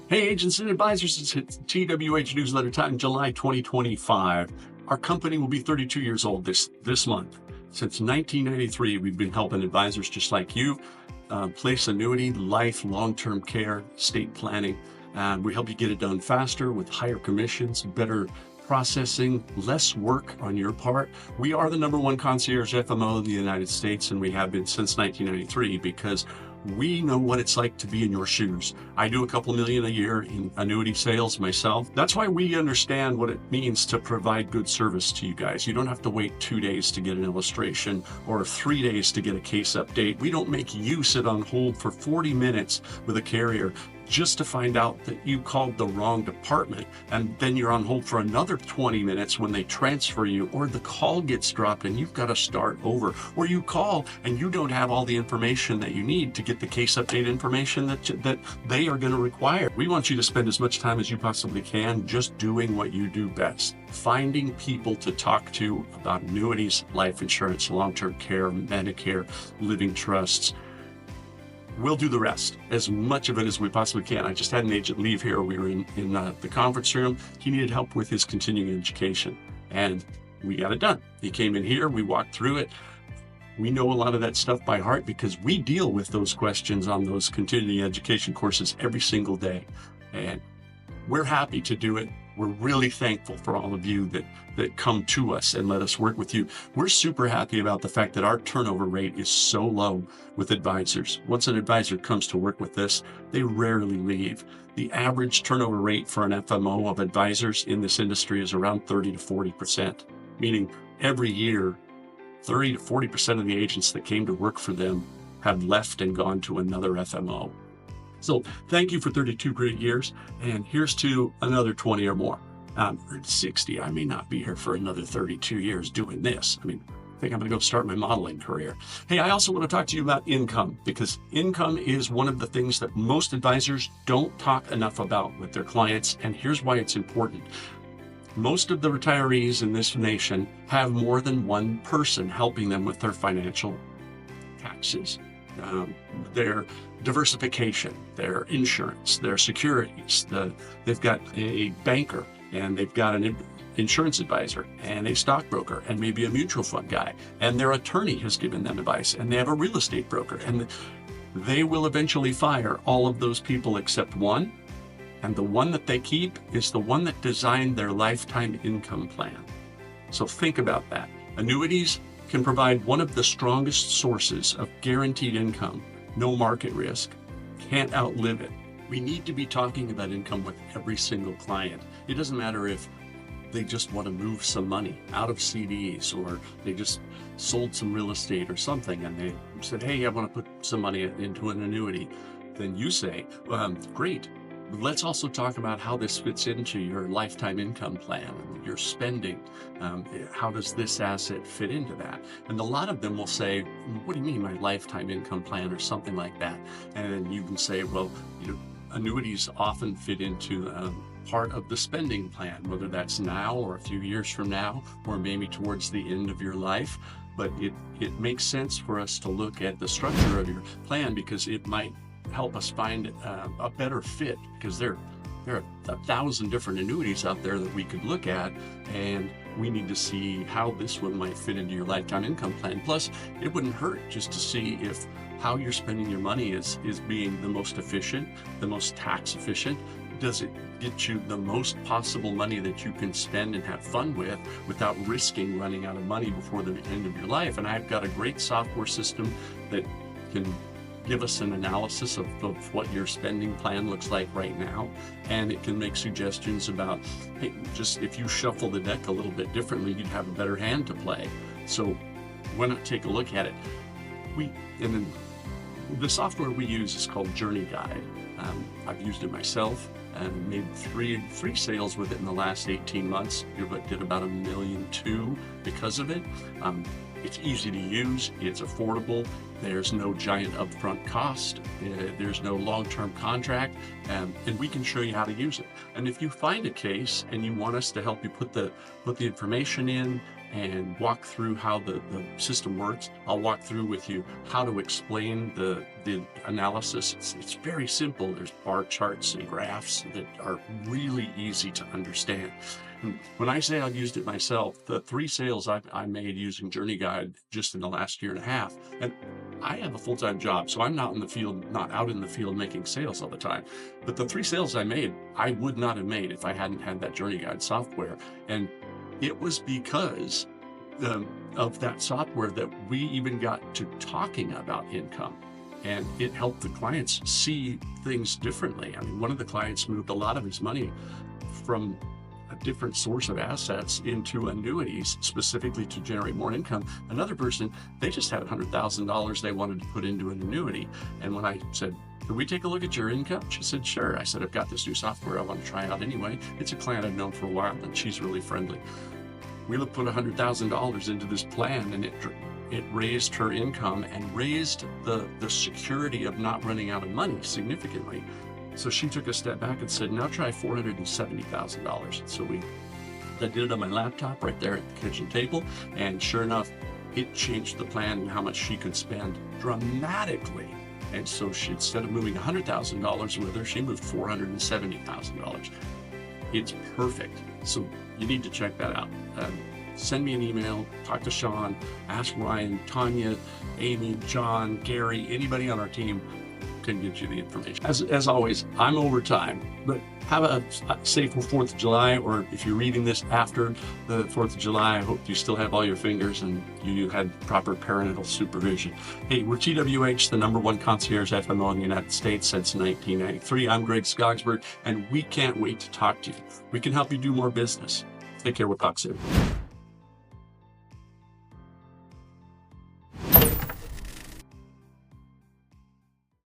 Hey, agents and advisors, it's TWH Newsletter time, July 2025. Our company will be 32 years old this month. Since 1993, we've been helping advisors just like you place annuity, life, long-term care, estate planning. We help you get it done faster with higher commissions, better processing, less work on your part. We are the #1 concierge FMO in the United States, and we have been since 1993 because we know what it's like to be in your shoes. I do a couple million a year in annuity sales myself. That's why we understand what it means to provide good service to you guys. You don't have to wait 2 days to get an illustration or 3 days to get a case update. We don't make you sit on hold for 40 minutes with a carrier just to find out that you called the wrong department, and then you're on hold for another 20 minutes when they transfer you, or the call gets dropped and you've got to start over, or you call and you don't have all the information that you need to get the case update information that they are going to require. We want you to spend as much time as you possibly can just doing what you do best, finding people to talk to about annuities, life insurance, long-term care, Medicare, living trusts. We'll do the rest, as much of it as we possibly can. I just had an agent leave here. We were in the conference room. He needed help with his continuing education, and we got it done. He came in here, we walked through it. We know a lot of that stuff by heart because we deal with those questions on those continuing education courses every single day. And we're happy to do it. We're really thankful for all of you that come to us and let us work with you. We're super happy about the fact that our turnover rate is so low with advisors. Once an advisor comes to work with us, they rarely leave. The average turnover rate for an FMO of advisors in this industry is around 30 to 40%, meaning every year, 30 to 40% of the agents that came to work for them have left and gone to another FMO. So thank you for 32 great years, and here's to another 20 or more. 60, I may not be here for another 32 years doing this. I think I'm going to go start my modeling career. Hey, I also want to talk to you about income, because income is one of the things that most advisors don't talk enough about with their clients, and here's why it's important. Most of the retirees in this nation have more than one person helping them with their financial taxes, their diversification, their insurance, their securities. They've got a banker, and they've got an insurance advisor, and a stockbroker, and maybe a mutual fund guy, and their attorney has given them advice, and they have a real estate broker, and they will eventually fire all of those people except one, and the one that they keep is the one that designed their lifetime income plan. So think about that. Annuities can provide one of the strongest sources of guaranteed income, no market risk, can't outlive it. We need to be talking about income with every single client. It doesn't matter if they just want to move some money out of CDs, or they just sold some real estate or something and they said, hey, I want to put some money into an annuity. Then you say, great. Let's also talk about how this fits into your lifetime income plan, your spending. How does this asset fit into that? And a lot of them will say, what do you mean my lifetime income plan, or something like that? And you can say, well, annuities often fit into part of the spending plan, whether that's now or a few years from now, or maybe towards the end of your life. But it makes sense for us to look at the structure of your plan, because it might help us find a better fit, because there are 1,000 different annuities out there that we could look at, and we need to see how this one might fit into your lifetime income plan. Plus, it wouldn't hurt just to see if how you're spending your money is being the most efficient, the most tax efficient. Does it get you the most possible money that you can spend and have fun with without risking running out of money before the end of your life? And I've got a great software system that can give us an analysis of what your spending plan looks like right now, and it can make suggestions about, hey, just if you shuffle the deck a little bit differently, you'd have a better hand to play. So why not take a look at it? And then the software we use is called Journey Guide. I've used it myself and made three sales with it in the last 18 months. Did about $1.2 million because of it. It's easy to use, it's affordable, there's no giant upfront cost, there's no long-term contract, and we can show you how to use it. And if you find a case and you want us to help you put the information in, and walk through how the system works. I'll walk through with you how to explain the analysis. It's very simple. There's bar charts and graphs that are really easy to understand. And when I say I've used it myself, the 3 sales I made using Journey Guide just in the last year and a half, and I have a full-time job, so I'm not out in the field making sales all the time. But the 3 sales I made, I would not have made if I hadn't had that Journey Guide software. And it was because of that software that we even got to talking about income. And it helped the clients see things differently. I mean, one of the clients moved a lot of his money from a different source of assets into annuities specifically to generate more income. Another person, they just had $100,000 they wanted to put into an annuity. And when I said, "Could we take a look at your income?" She said, "Sure." I said, "I've got this new software I want to try out anyway." It's a client I've known for a while, and she's really friendly. We put $100,000 into this plan, and it raised her income and raised the security of not running out of money significantly. So she took a step back and said, "Now try $470,000. So I did it on my laptop right there at the kitchen table. And sure enough, it changed the plan and how much she could spend dramatically. And so instead of moving $100,000 with her, she moved $470,000. It's perfect. So you need to check that out. Send me an email, talk to Sean, ask Ryan, Tanya, Amy, John, Gary, anybody on our team can get you the information. As always, I'm over time, but have a safe 4th of July, or if you're reading this after the 4th of July, I hope you still have all your fingers and you had proper parental supervision. Hey, we're TWH, the #1 concierge FMO in the United States since 1993. I'm Greg Skogsberg, and we can't wait to talk to you. We can help you do more business. Take care. We'll talk soon.